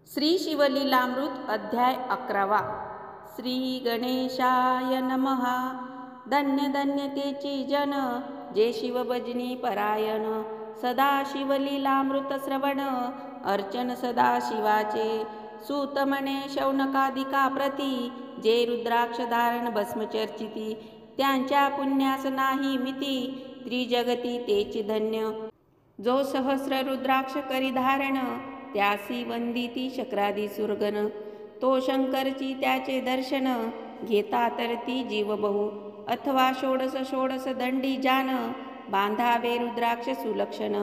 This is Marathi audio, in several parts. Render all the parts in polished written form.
श्री शिवलीलामृत अध्याय 11। श्री गणेशाय नमः। धन्य धन्य तेची जन, जे शिव भजनी परायण। सदा शिवलीलामृत श्रवण, अर्चन सदा शिवाचे। सूत म्हणे शौनकादिका प्रती, जे रुद्राक्ष धारण भस्म चर्चिती। त्यांच्या पुण्यास नाही मिती, त्रिजगती तेची धन्य। जो सहस्र रुद्राक्ष करी धारण, त्यासी वंदिती शक्रादी सुरगण। तो शंकरची त्याचे दर्शन, घेता तरती जीव बहु। अथवा षोडस षोडस दंडी जान, बांधावे रुद्राक्ष सुलक्षण।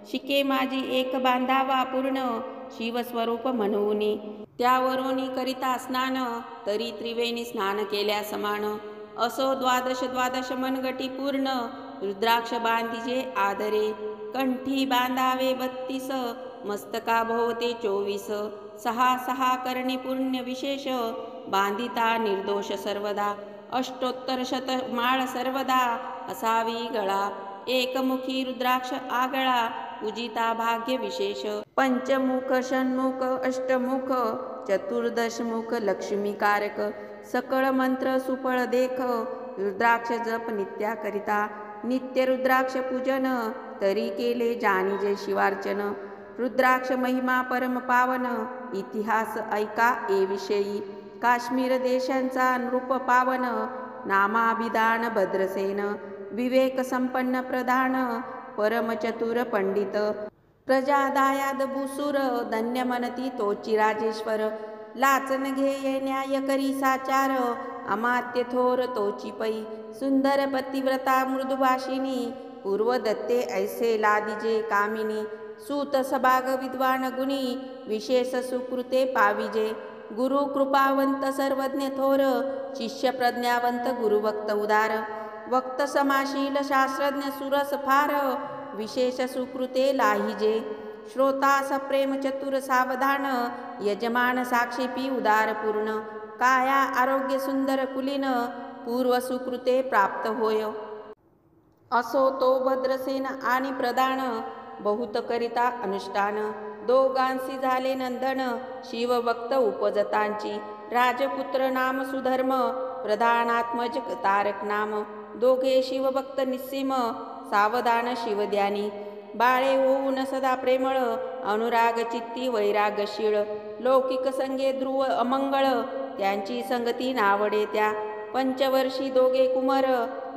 शिके माझी एक बांधावा पूर्ण, शिवस्वरूप म्हणूनी। त्यावरुनी करिता स्नान, तरी त्रिवेणी स्नान केल्या समान। असो द्वादश द्वादश मनगटी पूर्ण, रुद्राक्ष बांधिजे आदरे। कंठी बांधावे 32, मस्तका भोवते 24। सहा सहा करणी पुण्य विशेष, बांधिता निर्दोष सर्वदा। अष्टोत्तर शत माळ सर्वदा, असावी गळा। एकमुखी रुद्राक्ष आगळा, पूजिता भाग्य विशेष। पंचमुख षण्मुख अष्टमुख, चतुर्दशमुख लक्ष्मीकारक। सकळ मंत्र सुफळ देख, रुद्राक्ष जप नित्या करिता। नित्य रुद्राक्ष पूजन, तरी केले जाणीजे शिवार्चन। रुद्राक्ष महिमा परम पावन, इतिहास ऐका ए विषयी। काश्मीर देशांचा नृप पावन, नामाभिधान भद्रसेन। विवेक संपन्न प्रधान, परम चतुर पंडित। प्रजा दायाद भूसुर, धन्य म्हणती तोची राजेश्वर। लाचन घेये न्याय करी साचार, अमात्य थोर तोची पै। सुंदर पतिव्रता मृदुभाषिणी, पूर्व दत्ते ऐसे लादिजे कामिनी। सूत सभाग विद्वान गुणी, विशेष सुकृते पाविजे। गुरु कृपावंत सर्वज्ञ थोर, शिष्य प्रज्ञावंत गुरुभक्त उदार। वक्त समाशील शास्त्रज्ञ सुरस फार, विशेष सुकृते लाहिजे। श्रोता सप्रेम चतुर सावधान, यजमान साक्षेपी उदार पूर्ण। काया आरोग्य सुंदर कुलीन, पूर्व सुकृते प्राप्त होय। असो तो भद्रसेन आणि प्रधान, बहुत करिता अनुष्ठान। दोघांसी झाले नंदन, शिवभक्त उपजतांची। राजपुत्र नाम सुधर्म, प्रधानात्मज तारक नाम। दोघे शिवभक्त निस्सीम, सावधान शिवध्यानी। बाळे होऊन सदा प्रेमळ, अनुराग चित्ती वैरागशीळ। लौकिक संगे ध्रुव अमंगळ, त्यांची संगती नावडे त्या। पंचवर्षी दोघे कुमार,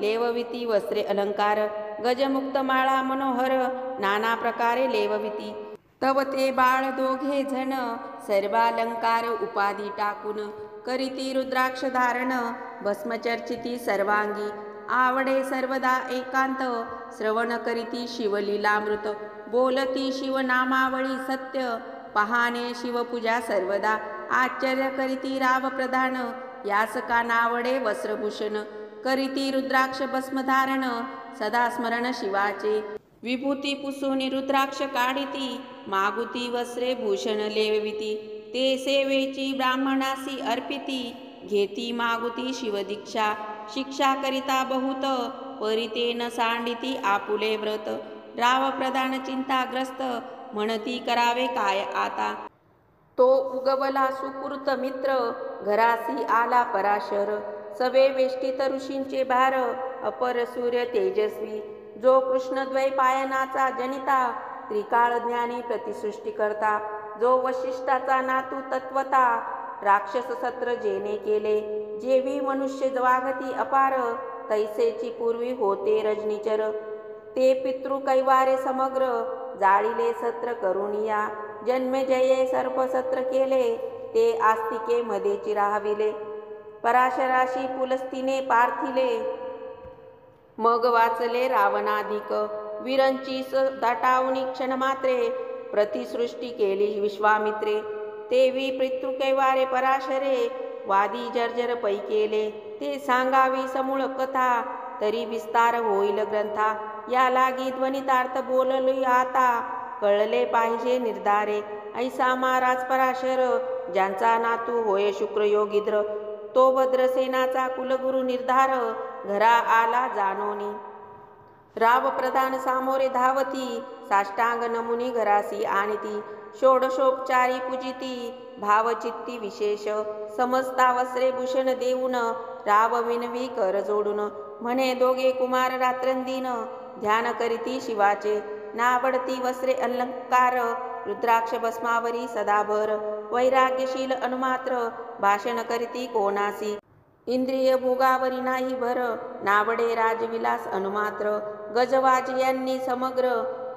लेवविती वस्त्रे अलंकार। गजमुक्त माळा मनोहर, नाना प्रकारे लेवविती। तव ते बाळ दोघे जण, सर्वालंकार उपाधी टाकून। करीती रुद्राक्ष धारण, भस्मचर्चिती सर्वांगी। आवडे सर्वदा एकांत, श्रवण करीती शिवलीलामृत। बोलती शिवनामावळी सत्य, पहाणे शिवपूजा सर्वदा। आश्चर्य करीती राव प्रधान, यास का नावडे वस्त्रभूषण। करीती रुद्राक्ष भस्म धारण, सदा स्मरण शिवाचे। विभूती पुसूनी रुद्राक्ष काढिती, मागुती वस्त्रे भूषण लेविती। ते सेवेची ब्राह्मणासी अर्पिती, घेती मागुती शिवदीक्षा। शिक्षा करिता बहुत, परिते न सांडिती आपुले व्रत। राव प्रधान चिंताग्रस्त, म्हणती करावे काय आता। तो उगवला सुकृत मित्र, घरासी आला पराशर। सवे वेष्टित ऋषींचे भार, अपर सूर्य तेजस्वी। जो कृष्णद्वैपायनाचा जनिता, त्रिकाळ ज्ञानी प्रतिसृष्टी करता। जो वशिष्ठाचा नातू तत्वता, राक्षस सत्र जेने केले। जेवी मनुष्य वागती अपार, तैसेची पूर्वी होते रजनीचर। ते पितृ कैवारे समग्र, जाळिले सत्र करुणिया। जन्मेजये सर्प सत्र केले, ते आस्तिके मध्ये चिराविले। पराशराशी पुलस्तीने पार्थिले, मग वाचले रावणाधिक। विरंचीस दाटावनी क्षणमात्रे, प्रतिसृष्टी केली विश्वामित्रे। तेवी पितृकैवारे पराशरे, वादी जर्जर पै केले। ते सांगावी समूळ कथा, तरी विस्तार होईल ग्रंथा। या लागी ध्वनितार्थ बोलली आता, कळले पाहिजे निर्धारे। ऐसा महाराज पराशर, ज्यांचा नातू होय शुक्रयोगिद्र। तो भद्रसेनाचा कुलगुरु निर्धार, घरा आला जानोनी। राव प्रधान सामोरे धावती, साष्टांग नमुनी घरासी आणती, षोडशोपचारी पूजिती, भावचित्ती विशेष, समजता वस्त्रे भूषण देऊन, राव विनवी कर जोडून, म्हणे दोघे कुमार रात्रंदिन, ध्यान करीती शिवाचे, नावडती वस्त्रे अलंकार, रुद्राक्ष भस्मावरी सदाभर, वैराग्यशील अनुमात्र, भाषण करीती कोणासी, इंद्रिय भोगावरी नाही भर, नावडे राजविलास अनुमात्र, गजवाज यांनी समग्र,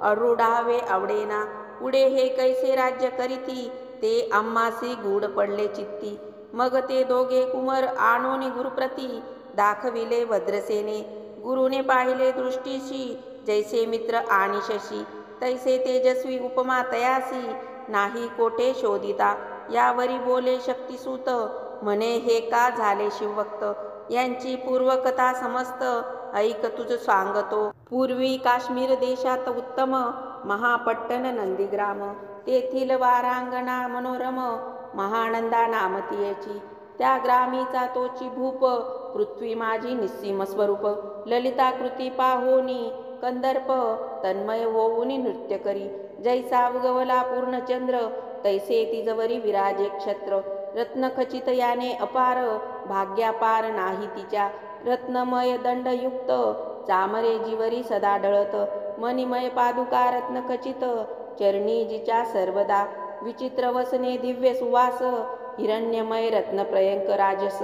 अरूढावे आवडेना, पुढे हे कैसे राज्य करीती, ते आम्हासी गूढ पडले चित्ती, मग ते दोघे कुमार आणोनी गुरुप्रती, दाखविले भद्रसेने, गुरुने पाहिले दृष्टीशी, जैसे मित्र आणि शशी, तैसे तेजस्वी उपमा तयासी, नाही कोठे शोधिता, यावरी बोले शक्तिसूत, म्हणे हे का झाले शिवभक्त, यांची पूर्वकथा समस्त, ऐक तुझ सांगतो, पूर्वी काश्मीर देशात उत्तम, महापट्टण नंदीग्राम, तेथील वारांगणा मनोरम, महानंदा नाम तियेची, त्या ग्रामीचा तोची भूप, पृथ्वी माझी निस्सीम स्वरूप, ललिताकृती पाहोनी, कंदर्प तन्मय होऊनी नृत्य करी, जैसा उगवला पूर्णचंद्र, तैसे तिजवरी विराजे क्षत्र, रत्नखचित याने अपार, भाग्यापार नाही तिच्या, रत्नमय दंडयुक्त, चामरे जिवरी सदा डळत, मणिमय पादुका रत्नखचित, चरणी जिच्या सर्वदा, विचित्र वसने दिव्य सुवास, हिरण्यमय रत्नप्रयंक राजस,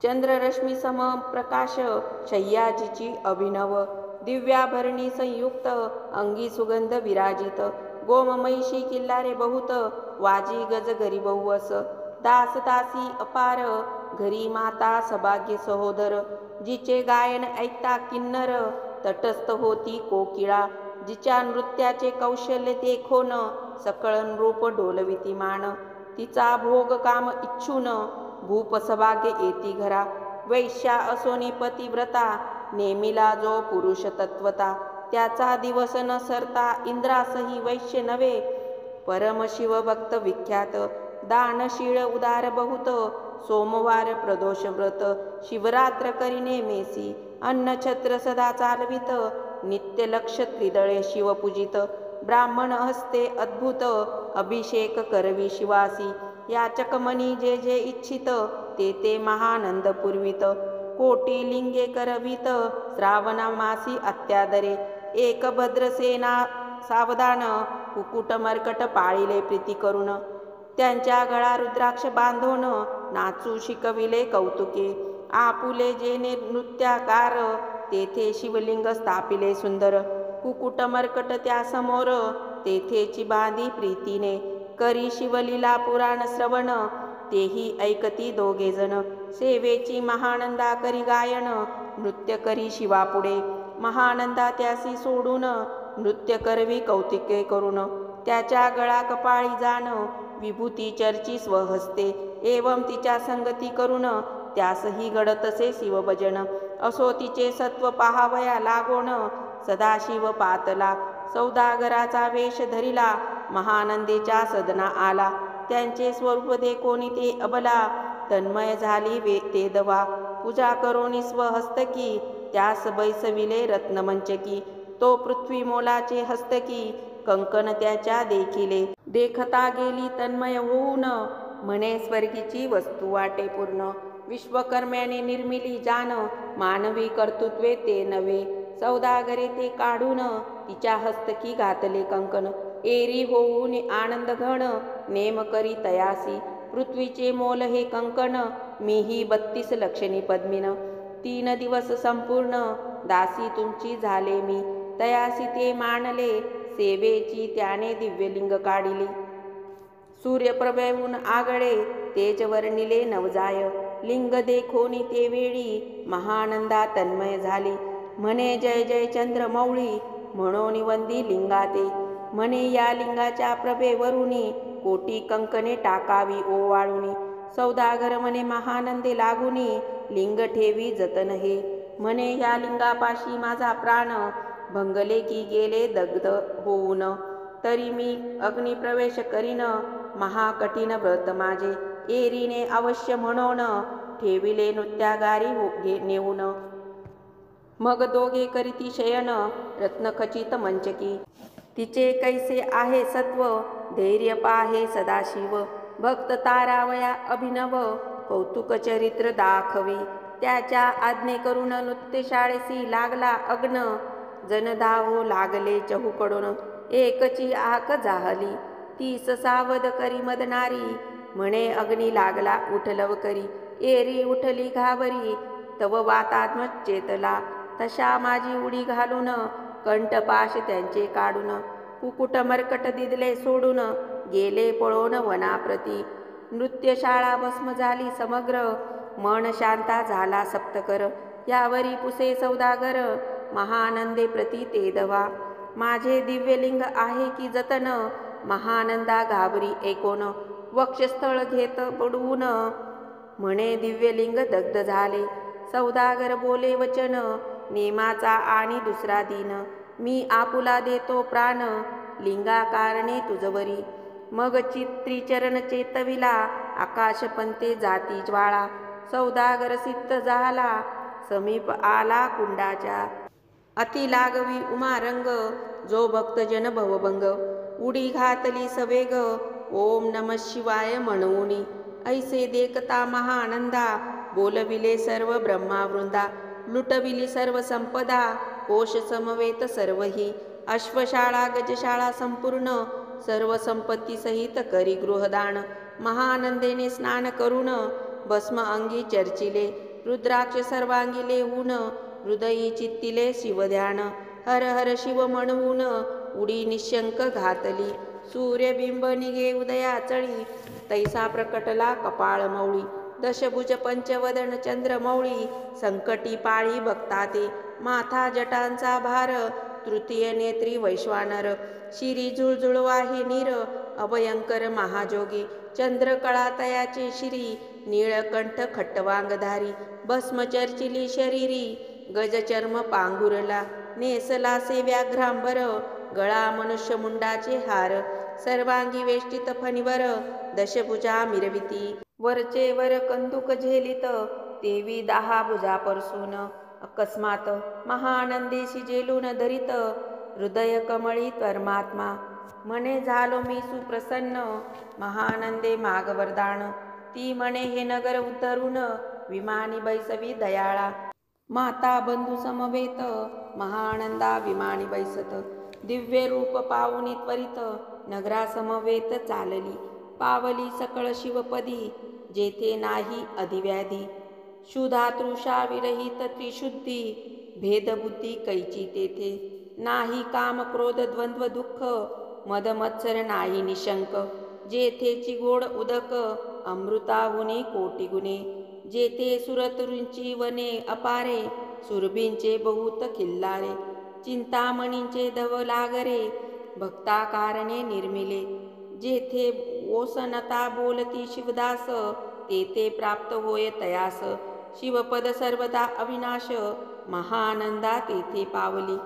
चंद्ररश्मी सम प्रकाश, शय्याजीची अभिनव, दिव्याभरणी संयुक्त, अंगी सुगंध विराजित, गोममैशी किल्लारे बहुत, वाजी गज घरी बहुवस, दास दासी अपार, घरी माता सभाग्य सहोदर, जिचे गायन ऐकता किन्नर, तटस्थ होती कोकिळा, जिच्या नृत्याचे कौशल्य देखोन, सकळन रूप डोलविती मान, तिचा भोग काम इच्छून, भूप सभाग्य येती घरा, वैश्या असोनी पतिव्रता, नेमिला जो पुरुष तत्वता, त्याचा दिवस न सरता, इंद्रासही वैश्य नव्हे, परमशिव भक्त विख्यात, दानशीळ उदार बहुत, सोमवार प्रदोष व्रत, शिवरात्र करीने मेसी, अन्नछत्र सदा चालवित, नित्य लक्ष त्रिदळे शिवपूजित, ब्राह्मण हस्ते अद्भुत, अभिषेक करवी शिवासी, याचक मनी जे जे इच्छित, ते ते महानंद पुरवित, कोटी लिंगे करवित, श्रावणा मासी अत्यादरे, एक भद्रसेना सावधान, कुकुट मर्कट पाळिले प्रीती करून, त्यांच्या गळा रुद्राक्ष बांधून, नाचू शिकविले कौतुके, आपुले जेने नृत्याकार, तेथे शिवलिंग स्थापिले सुंदर, कुकुट मर्कट त्या समोर, तेथेची बांधी प्रीतीने, करी शिवलीला पुराण श्रवण, तेही ऐकती दोघे जण, सेवेची महानंदा करी गायन, नृत्य करी शिवापुढे, महानंदा त्यासी सोडून, नृत्य करवी कौतिके करून, त्याच्या गळा कपाळी जाण, विभूती चर्ची स्वहस्ते, एवं तिच्या संगती करून, त्यासही घडतसे शिवभजन, असो तिचे सत्व पाहावया लागोन, सदाशिव पातला, सौदागराचा वेश धरिला, महानंदेच्या सदना आला, त्यांचे स्वरूप देखोनी ते अबला, तन्मय झाली ते दवा, पूजा करोनी स्वहस्तकी, त्यास बैसविले रत्नमंचकी, तो पृथ्वी मोलाचे हस्तकी, कंकण त्याच्या देखिले, देखता गेली तन्मय होऊन, म्हणे स्वर्गीची वस्तू वाटे पूर्ण, विश्वकर्म्याने निर्मिली जान, मानवी कर्तृत्वे ते नव्हे, सौदागरे ते काढून, तिच्या हस्तकी घातले कंकण, एरी होऊन आनंद घन, नेम करी तयासी, पृथ्वीचे मोल हे कंकण, मीही 32 लक्षणी पद्मिन, 3 दिवस संपूर्ण, दासी तुमची झाले मी, तयासी ते मानले, सेवेची त्याने दिव्यलिंग काढिले, सूर्यप्रभेहून आगळे, तेज वर्णिले नवजाय, लिंग देखोनी ते वेळी, महानंदा तन्मय झाली, म्हणे जय जय चंद्र मौळी, म्हणोनी वंदी लिंगाते, म्हणे या लिंगाच्या प्रभेवरुनी, कोटी कंकणे टाकावी ओवाळुनी, सौदागर म्हणे महानंदे लागुनी, लिंग ठेवी जतन हे, म्हणे या लिंगापाशी माझा प्राण, भंगले की गेले दग्ध होऊन, तरी मी अग्निप्रवेश करीन, महाकठीण व्रत माझे, एरीने अवश्य म्हणून, ठेविले नृत्यागारी नेऊन, मग दोघे करीती शयन रत्नखचित मंचकी. तिचे कैसे आहे सत्व धैर्य पाहे सदाशिव. भक्त तारावया अभिनव कौतुक चरित्र दाखवी. त्याच्या आज्ञे करून नृत्यशाळेसी लागला अग्न. जन धावो लागले चहूकडून एकची आक जाहली. तीस सावध करी मदनारी म्हणे अग्नी लागला उठलव करी. एरी उठली घाबरी तव वातात्मचेतला. तशा माझी उडी घालून कंठपाश त्यांचे काढून. कुकुट मर्कट दिदले सोडून गेले पळून वनाप्रती. नृत्यशाळा भस्म झाली समग्र मन शांता झाला सप्तकर. यावरी पुसे सौदागर महानंदे प्रती ते दवा. माझे दिव्यलिंग आहे की जतन महानंदा घाबरी ऐकोन. वक्षस्थळ घेत बुडवून म्हणे दिव्यलिंग दग्ध झाले. सौदागर बोले वचन नेमाचा आणि दुसरा दिन. मी आपुला देतो प्राण लिंगा कारणे तुझवरी. मग त्रिचरण चेतविला आकाशपंते जाती ज्वाळा. सौदागर सिद्ध झाला समीप आला कुंडाच्या. अति लागवी उमारंग जो भक्तजन भवभंग. उडी घातली सवेग ओम नम शिवाय म्हणूनी. ऐसे देखता महानंदा बोलविले सर्व ब्रह्मावृंदा. लुटविली सर्व संपदा कोश समवेत सर्वही. अश्वशाळा गजशाळा संपूर्ण सर्व संपत्ती सहित करी गृहदान. महानंदेने स्नान करून भस्म अंगी चर्चिले. रुद्राक्ष सर्वांगी लेहून हृदयी चित्तिले शिवध्यान. हर हर शिव म्हणून उडी निशंक घातली. सूर्यबिंब निघे उदयाचळी तैसा प्रकटला कपाळ मौळी. दशभुज पंचवदन चंद्रमौळी संकटी पाळी भक्ता ते. माथा जटांचा भार तृतीय नेत्री वैश्वानर. शिरी झुळझुळवाहे नीर अभयंकर महाजोगी. चंद्रकळा तयाचे शिरी नीळकंठ खट्टवांगधारी. भस्म चर्चिली शरीरी गजचर्म पांघुरला. नेसला से व्याघ्रांबर गळा मनुष्य मुंडाचे हार. सर्वांगी वेष्टित फणीवर दशभुजा मिरविती. वरचे वर कंदुक झेलित तेवी 10 भुजा परसून. अकस्मात महानंदेशी जेलून धरित हृदय कमळी परमात्मा. म्हणे झालो मी सुप्रसन्न महानंदे माग वरदान. ती म्हणे हे नगर उद्धरून विमानी बैसवी दयाळा. माता बंधू समवेत महानंदा विमानी बैसत. दिव्य रूप पाहुनी त्वरित नगरा समवेत चालली. पावली सकळ शिवपदी जेथे नाही अधिव्याधी. क्षुधातृषा विरहित त्रिशुद्धी भेदबुद्धी कैची तेथे. नाही काम क्रोध द्वंद्व दुःख मद मत्सर नाही निशंक. जेथेची गोड उदक अमृताहुनी कोटी गुणे. जेथे सुरतरुंची वने अपारे सुरभींचे बहुत खिल्लारे. चिंतामणींचे धव लागरे भक्ता कारणे निर्मिले. जेथे ओसनता बोलती शिवदास तेथे प्राप्त होय तयास. शिवपद सर्वदा अविनाश महानंदा तेथे पावली.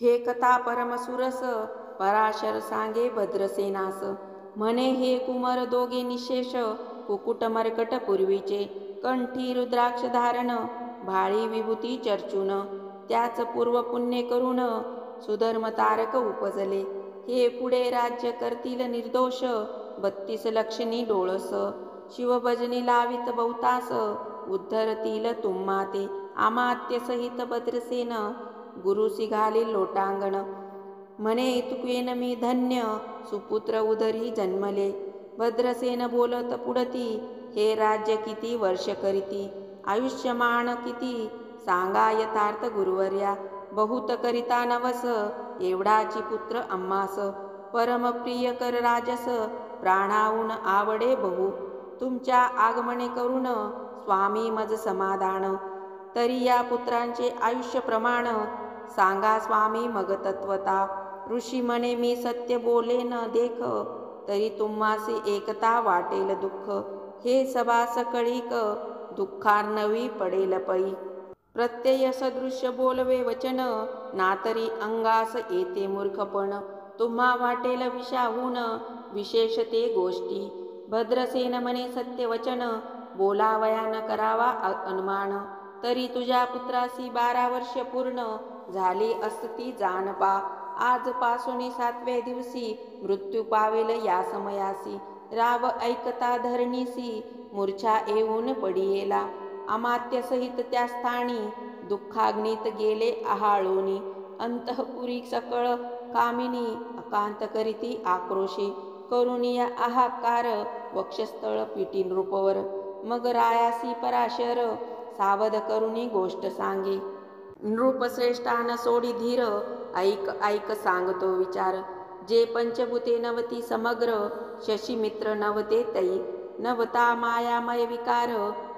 हे कथा परमसुरस पराशर सांगे भद्रसेनास. म्हणे हे कुमर दोघे निशेष कुकुट मर्कट पूर्वीचे. कंठी रुद्राक्ष धारण भाळी विभूती चर्चून. त्याच पूर्व पुण्य करून सुधर्म तारक उपजले. हे पुढे राज्य करतील निर्दोष 32 लक्षणी डोळस. शिवभजनी लावित बहुतास उद्धरतील तुम्हा ते. अमात्य सहित भद्रसेन गुरुसी घाली लोटांगण. म्हणे तुकेन मी धन्य सुपुत्र उदरी जन्मले. भद्रसेन बोलत पुढती हे राज्य किती वर्ष करीती. आयुष्यमान किती सांगा यथार्थ गुरुवर्या. बहुत करिता नवस एवढाची पुत्र आम्हास. परमप्रिय कर राजस प्राणाहून आवडे बहु. तुमच्या आगमने करून स्वामी मज समाधान. तरी या पुत्रांचे आयुष्य प्रमाण सांगा स्वामी मग तत्वता. ऋषी म्हणे मी सत्य बोलेन देख तरी तुम्हासी एकता वाटेल दुःख. हे सभा सकळीक दुःखार्णवी पडेल पै. प्रत्यय सदृश्य बोलवे वचन नातरी अंगास येते मूर्खपण. तुम्हा वाटेल विषाहून विशेष ते गोष्टी. भद्रसेन म्हणे सत्यवचन बोलावया न करावा अनुमान. तरी तुझ्या पुत्रासी 12 वर्ष पूर्ण झाली असती जानपा. आजपासून 7व्या दिवशी मृत्यू पावेल या समयासी. राव ऐकता धरणीसी मूर्छा येऊन पडियेला. अमात्य सहित त्या स्थानी दुःखाग्नीत गेले आहाळोनी. अंतःपुरी सकळ कामिनी अकांत करीती आक्रोशी. करुणिया आहाकार वक्षस्थळ पिटी नृपवर. मग रायासी पराशर सावध करुणी गोष्ट सांगे. नृपश्रेष्ठान सोडी धीर ऐक ऐक सांगतो विचार. जे पंचभूते नवती समग्र शशीमित्र नवते तै. नवता मायामय विकार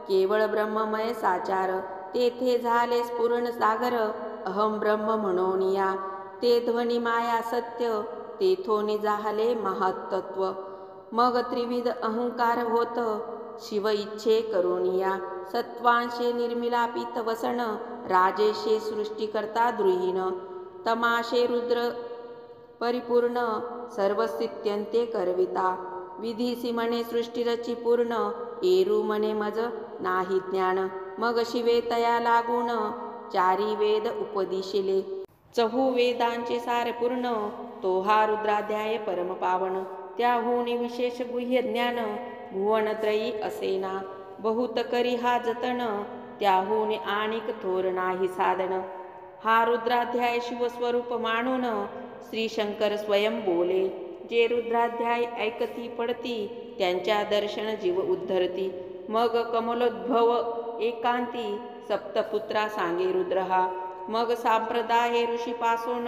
केवळ ब्रह्ममय साचार. तेथे झाले स्फुरण सागर अहम ब्रह्म म्हणोनिया. ते ध्वनी माया सत्य तेथोनी झाले महत्तत्व. मग त्रिविध अहंकार होत शिव इच्छे करुनिया. सत्वांशे निर्मिलापित वसन राजेशे सृष्टिकर्ता द्रुहीन. तमाशे रुद्र परिपूर्ण सर्वस्थित्यंते करविता. विधीसी म्हणे सृष्टिरची पूर्ण एरू म्हणे मज नाही ज्ञान. मग शिवे तया लागून चारी वेद उपदिशिले. चहू वेदांचे सार पूर्ण तो हा रुद्राध्याय परम पावन. त्याहून विशेष गुह्य ज्ञान भुवनत्रयी असेना. बहुत करी हा जतन त्याहून आणिक थोर नाही साधन. हा रुद्राध्याय शिवस्वरूप मानून श्री शंकर स्वयं बोले. जे रुद्राध्याय ऐकती पडती त्यांच्या दर्शन जीव उद्धरती. मग कमलोद्भव एकांती सप्तपुत्रा सांगे रुद्र हा. मग संप्रदाय ऋषीपासून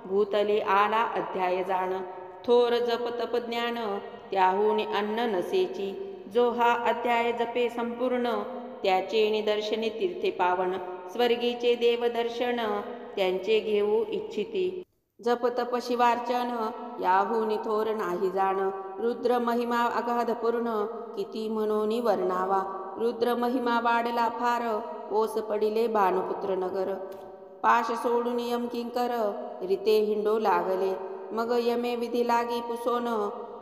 भूतले आला अध्याय जाण. थोर जप तप ज्ञान त्याहून अन्न नसेची. जो हा अध्याय जपे संपूर्ण त्याचे निदर्शने तीर्थे पावन. स्वर्गीचे देवदर्शन त्यांचे घेऊ इच्छिती. जप तप शिवार्चन याहून थोर नाही जाण. रुद्र महिमा अगाध पूर्ण किती म्हणून वर्णावा. रुद्र महिमा वाढला फार ओस पडिले भानुपुत्र नगर. पाश सोडून यम किंकर रीते हिंडो लागले. मग यमे विधी लागी पुसोन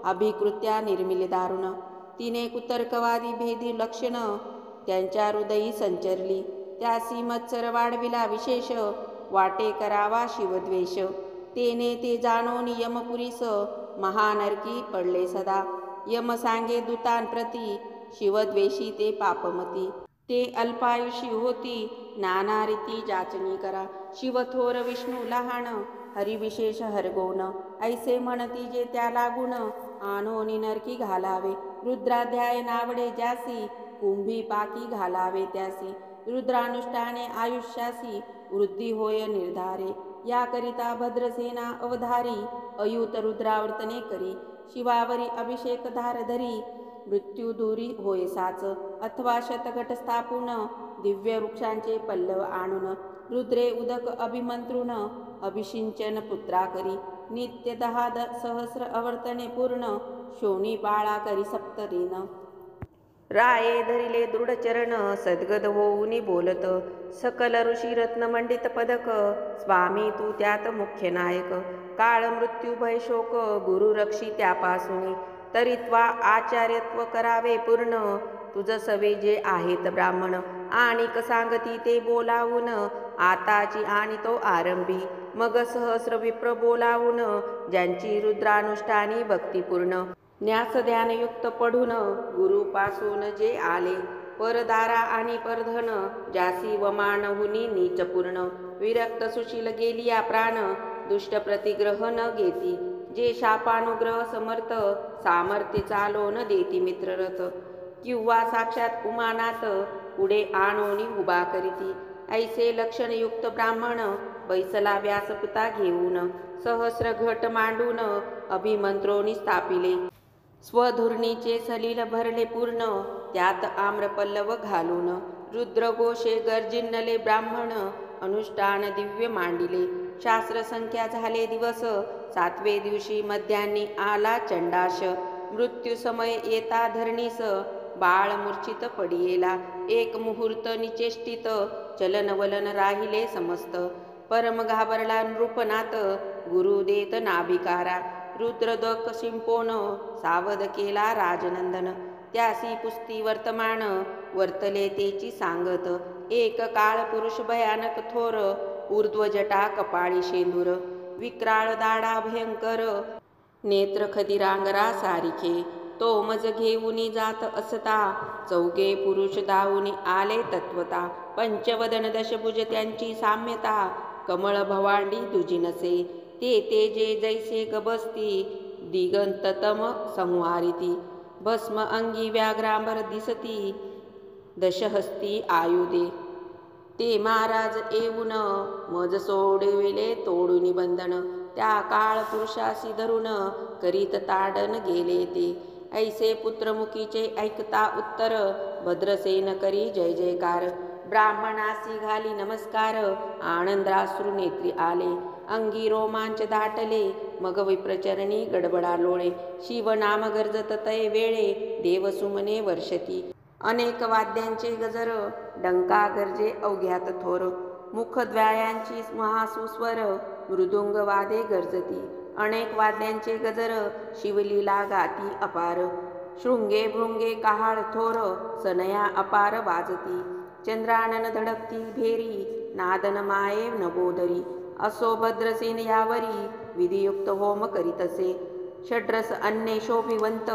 अभिकृत्या निर्मिले दारुण. तिने कुतर्कवादी भेदी लक्षण त्यांच्या हृदयी संचरली. त्यासी मत्सर वाढविला विशेष वाटे करावा शिवद्वेष. तेने ते जाणोन यमपुरीस महानरकी पडले सदा. यम सांगे दूतांप्रती शिवद्वेषी ते पापमती. ते अल्पायुषी होती नाना रीती जाचणी करा. शिवथोर विष्णू लहान हरिविशेष हरगोन. ऐसे म्हणती जे त्या लागून आणोनी नरकी घालावे. रुद्राध्याय नावडे ज्यासी कुंभी पाकी घालावे त्यासी. रुद्रानुष्ठाने आयुष्यासी वृद्धी होय निर्धारे. याकरिता भद्रसेना अवधारी अयुत रुद्रावर्तने करी. शिवावरी अभिषेक धार धरी मृत्यू दूरी होय साच. अथवा शतघट स्थापून दिव्य वृक्षांचे पल्लव आणून. रुद्रे उदक अभिमंत्रुन अभिषिंचन पुत्रा करी. नित्य 10 सहस्र अवर्तने पूर्ण शोणी बाळा करी सप्तरीन. राये धरिले दृढचरण सद्गद होऊनी बोलत. सकल ऋषी रत्न मंडित पदक स्वामी तू त्यात मुख्य नायक. काळ मृत्यू भय शोक गुरु रक्षी त्यापासून. तरीत्वा आचार्यत्व करावे पूर्ण तुझ सवे जे आहेत ब्राह्मण. आणिक सांगती ते बोलावून आताची आणि तो आरंभी. मग सहस्र विप्र बोलावून ज्यांची रुद्रानुष्ठानी भक्तिपूर्ण. न्यास ध्यानयुक्त पढून गुरुपासून जे आले. परदारा आणि परधन जासी वमानहुनी नीचपूर्ण. विरक्त सुशील गेलिया प्राण दुष्ट प्रतिग्रह न घेती. जे शापानुग्रह समर्थ सामर्थ्य चालोन देती मित्ररथ. किंवा साक्षात उमानाथ पुढे आणोनी उभा करीती. ऐसे लक्षणयुक्त ब्राह्मण बैसला व्यासपिता घेऊन. सहस्र घट मांडून अभिमंत्रोनी स्थापिले. स्वधुर्णीचे सलील भरले पूर्ण त्यात आम्रपल्लव घालून. रुद्रघोषे गर्जिन्नले ब्राह्मण अनुष्ठान दिव्य मांडिले. शास्त्र संख्या झाले दिवस 7वे दिवशी मध्यान्नी आला चंडाश. मृत्यू समय येता धरणीस बाळ मूर्छित पडियेला. एक मुहूर्त निचेष्टित चलनवलन राहिले समस्त. परम घाबरला नृपनाथ गुरु देत नाभिकारा. रुद्रदक शिंपोन सावध केला राजनंदन. त्यासी पुस्ती वर्तमान वर्तले तेची सांगत. एक काळ पुरुष भयानक थोर ऊर्ध्व जटा कपाळी शेंदूर विक्राळ दाडा भयंकर नेत्र खदिरांगरा सारिखे तो मज घेऊनी जात असता चौघे पुरुष धावून आले तत्वता पंचवदन दशभुज त्यांची साम्यता कमळ भवांडी दुजी नसे ते तेजे जैसे गबसती दिगंततम संवारिती भस्म अंगी व्याघ्रांबर दिसती दशहस्ती आयुधे ते महाराज येऊन मज सोडविले तोडून बंधन त्या काळ पुरुषासी धरून करीत ताडन गेले ते ऐसे पुत्रमुखीचे ऐकता उत्तर भद्रसेन करी जय जयकार ब्राह्मणासी घाली नमस्कार आनंदाश्रू नेत्री आले अंगी रोमांच दाटले मग विप्रचरणी गडबडा लोळे शिवनाम गरजत तय वेळे देवसुमने वर्षती अनेक वाद्यांचे गजर डंका गरजे अवघ्यात थोर मुखद्वायांची महासुस्वर मृदुंग वादे गरजती अनेक वाद्यांचे गजर शिवलीला गाती अपार शृंगे भृंगे कहाळ थोर सनया अपार वाजती चंद्रानन धडकती भेरी नादन माये नभोदरी असो भद्रसेन यावरी विधियुक्त होम करीतसे षड्रस अन्ये शोभिवंत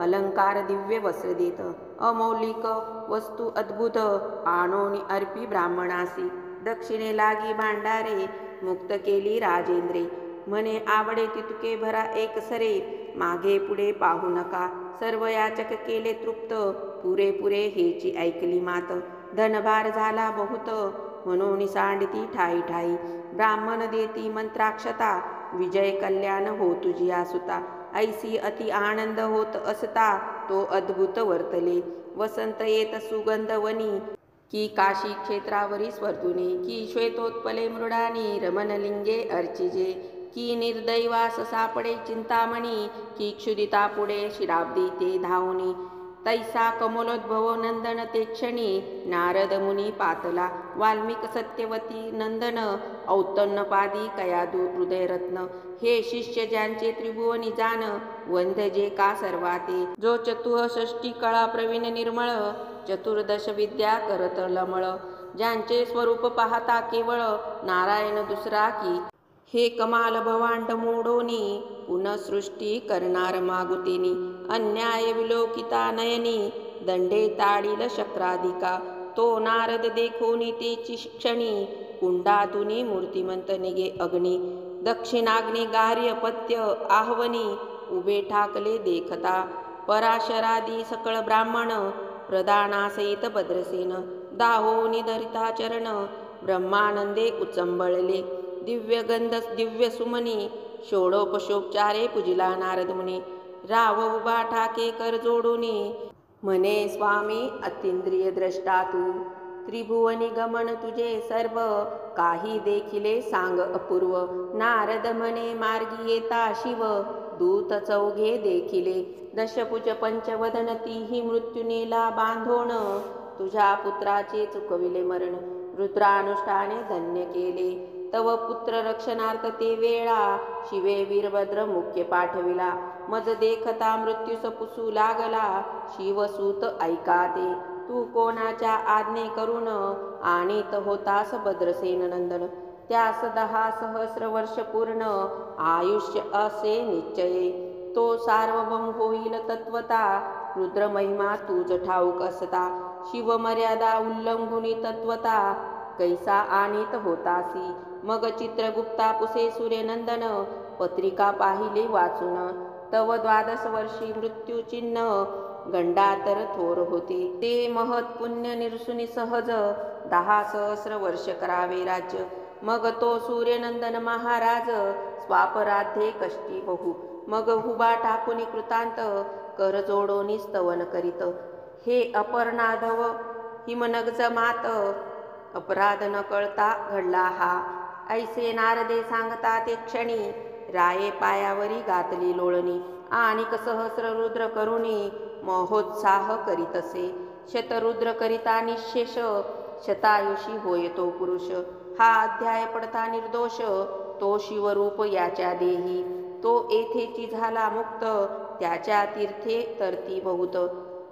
अलंकार दिव्य वस्त्र देत अमौलिक वस्तू अद्भुत आणोनी अर्पी ब्राह्मणासी दक्षिणे लागी भांडारे मुक्त केली राजेंद्रे म्हणे आवडे तितके भरा एक सरे मागे पुढे पाहू नका सर्व याचक केले तृप्त पुरेपुरे हेची ऐकली मात धनभार झाला बहुत म्हणून सांडती ठाई ठाई ब्राह्मण देती मंत्राक्षता विजय कल्याण हो तुझी सुता ऐसी अति आनंद होत असता तो अद्भुत वर्तले वसंत येत सुगंध वनी की काशी क्षेत्रावरी स्वर्धुनी की श्वेतोत्पले मृडानी रमणलिंगे अर्चिजे की निर्दैवास सापडे चिंतामणी की क्षुदिता पुढे शिराब्दी ते धावनी तैसा कमलोद्भव नंदन ते क्षणी नारद मुनी पातला वाल्मिक सत्यवती नंदन औत्तन्नपादी कयादू हृदयरत्न हे शिष्य ज्यांचे त्रिभुवनी जान वंदजे का सर्वाते जो चतुःषष्टी कळा प्रवीण निर्मळ चतुर्दश विद्या करत लमळ ज्यांचे स्वरूप पाहता केवळ नारायण दुसरा की हे कमाल भवांड मोडोनी पुनःसृष्टी करणार मागुतेनी अन्याय विलोकिता नयनी दंडे ताडील शक्राधिका तो नारद देखोनी तेची क्षणी कुंडातुनी मूर्तिमंत निगे अग्नी दक्षिणाग्नी गार्य पत्य आह्वनी उभे ठाकले देखता पराशरादी सकळ ब्राह्मण प्रदानासहित भद्रसेन दाहोनी धरिता चरण ब्रह्मानंदे उचंबळले दिव्य गंध दिव्य सुमनी षोडोपशोपचारे पूजिला नारद मुनी राव उभा ठाके कर जोडूनी म्हणे स्वामी अतींद्रिय द्रष्टा तू त्रिभुवनी गमन तुझे सर्व काही देखिले सांग अपूर्व नारद म्हणे मार्गी येता शिव दूत चौघे देखिले दशभुज पंचवदन तीही मृत्युनेला बांधोण तुझ्या पुत्राचे चुकविले मरण रुद्रानुष्ठाने धन्य केले तव पुत्र रक्षणार्थ ते वेळा शिवे वीरभद्र मुख्य पाठविला मज देखता मृत्यू सपुसू लागला शिवसूत ऐका ते तू कोणाच्या आज्ञे करून आणीत होतास भद्रसेन नंदन त्यास 10 सहस्र वर्ष पूर्ण आयुष्य असे निश्चये तो सार्वभौम होईल तत्वता रुद्र महिमा तूज ठाऊक असता शिव मर्यादा उल्लंघुनी तत्वता कैसा आणीत होतासी मग चित्रगुप्ता पुसे सूर्यनंदन पत्रिका पाहिले वाचून तव 12 वर्षी मृत्यू चिन्ह गंडातर थोर होते ते महत् पुण्य निरसुनी सहज 10 सहस्र वर्ष करावे राज्य मग तो सूर्यनंदन महाराज स्वापराध्ये कष्टी बहु मग हुबा टाकुनी कृतांत कर जोडोनी स्तवन करीत हे अपर्णाधव हिमनगज मात अपराध न कळता घडला हा ऐसे नारदे सांगता ते क्षणी राये पायावरी घातली लोळणी आणिक सहस्र रुद्र करुणी महोत्साह करीतसे शतरुद्र करिता निशेष शतायुषी होय तो पुरुष हा अध्याय पडता निर्दोष तो शिवरूप याच्या देही तो येथेची झाला मुक्त त्याच्या तीर्थे तरती बहुत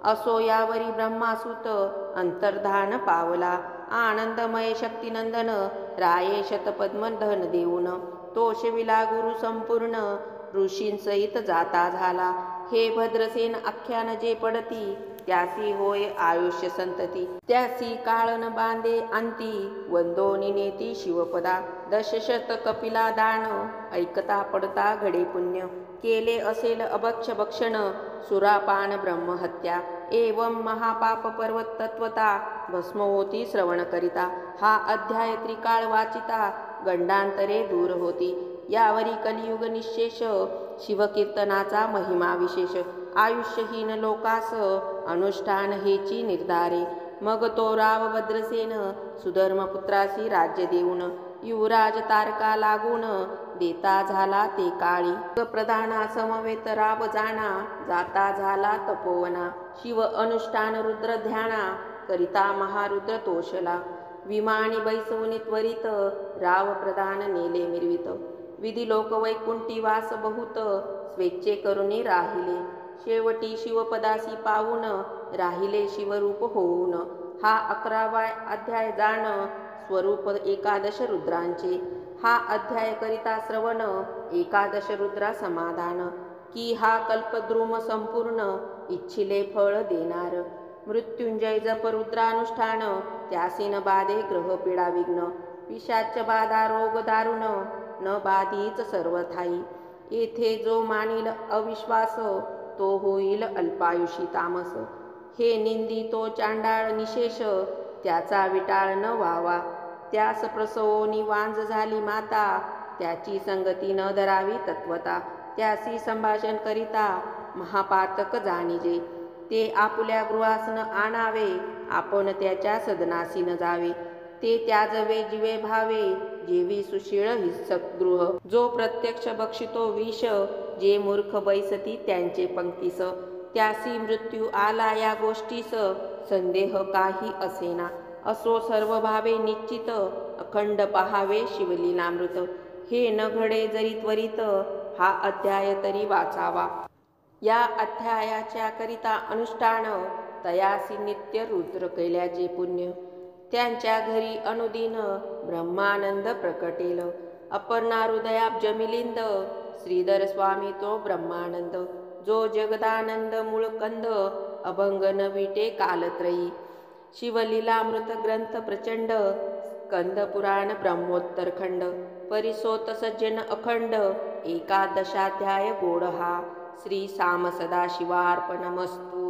असो यावरी ब्रह्मासुत अंतर्धान पावला, आनंदमय शक्तिनंदन राये शतपद्मधन देऊन, तोषविला गुरु संपूर्ण ऋषींसहित जाता झाला. हे भद्रसेन आख्यान जे पडती, त्यासी होय आयुष्य संतती. त्यासी काळन बांधे अंती, वंदोनी नेती शिवपदा. दशशत कपिला दान, ऐकता पडता घडे पुण्य. केले असेल अभक्ष भक्षण, सुरापान ब्रह्महत्या. एवं महापाप पर्वत तत्वता, भस्म होती श्रवण करिता. हा अध्याय त्रिकाळ वाचिता, गंडांतरे दूर होती. यावरी कलियुग निशेष, शिवकीर्तनाचा महिमा विशेष. आयुष्यहीन लोकास अनुष्ठान हेची निर्धारे. मग तो राव भद्रसेन सुधर्मपुत्रासी राज्य देऊन, युवराज तारका लागून देता झाला ते काळी. प्रधाना समवेत राव जाणा, जाता झाला तपोवना. शिव अनुष्ठान रुद्र ध्याना, करिता महारुद्र तोषला. विमानी बैसवनी त्वरित, राव प्रधान नेले मिरवित. विधी लोक वैकुंठी वास बहुत, स्वेच्छे करुणी राहिले. शेवटी शिवपदासी पावून, राहिले शिवरूप होऊन. हा 11वा अध्याय जाण, स्वरूप एकादश रुद्रांचे. हा अध्याय करिता श्रवण, एकादश रुद्रा समाधान. की हा कल्पद्रुम संपूर्ण, इच्छिले फळ देणार. मृत्युंजय जप रुद्रानुष्ठान, त्यासी न बाधे ग्रह पीडा विघ्न. पिशाच बाधा रोग दारुण, न बाधीच सर्वथाई. येथे जो मानिल अविश्वास, तो होईल अल्पायुषी तामस. हे निंदी तो चांडाळ निशेष, त्याचा विटाळ न व्हावा. त्यास प्रसवोनी वांज झाली माता, त्याची संगती न धरावी तत्वता. त्यासी संभाषण करिता, महापातक जाणिजे. ते आपुल्या गृहास न आणावे, आपण त्याच्या सदनासी न जावे. ते त्याजवे जीवे भावे, जेवी सुशीळ हिंसक गृह. जो प्रत्यक्ष बक्षितो विष, जे मूर्ख बैसती त्यांचे पंक्तीस. त्यासी मृत्यू आला या गोष्टीस, संदेह काही असेना. असो सर्व भावे निश्चित, अखंड पहावे शिवलीलामृत. हे न घडे जरी त्वरित, हा अध्याय तरी वाचावा. या अध्यायाच्या करिता अनुष्ठान, तयासी नित्य रुद्र कैल्याचे पुण्य. त्यांच्या घरी अनुदिन, ब्रह्मानंद प्रकटेल. अपर्णा हृदयाब्ज मिलिंद, श्रीधर स्वामी तो ब्रह्मानंद. जो जगदानंद मूळकंद, अभंग न विटे कालत्रयी. शिवलीलामृत ग्रंथ प्रचंड, स्कंद पुराण ब्रह्मोत्तरखंड. परिसोत सज्जन अखंड, एकादशाध्याय गोड हा. श्री साम सदाशिवार्पणमस्तु.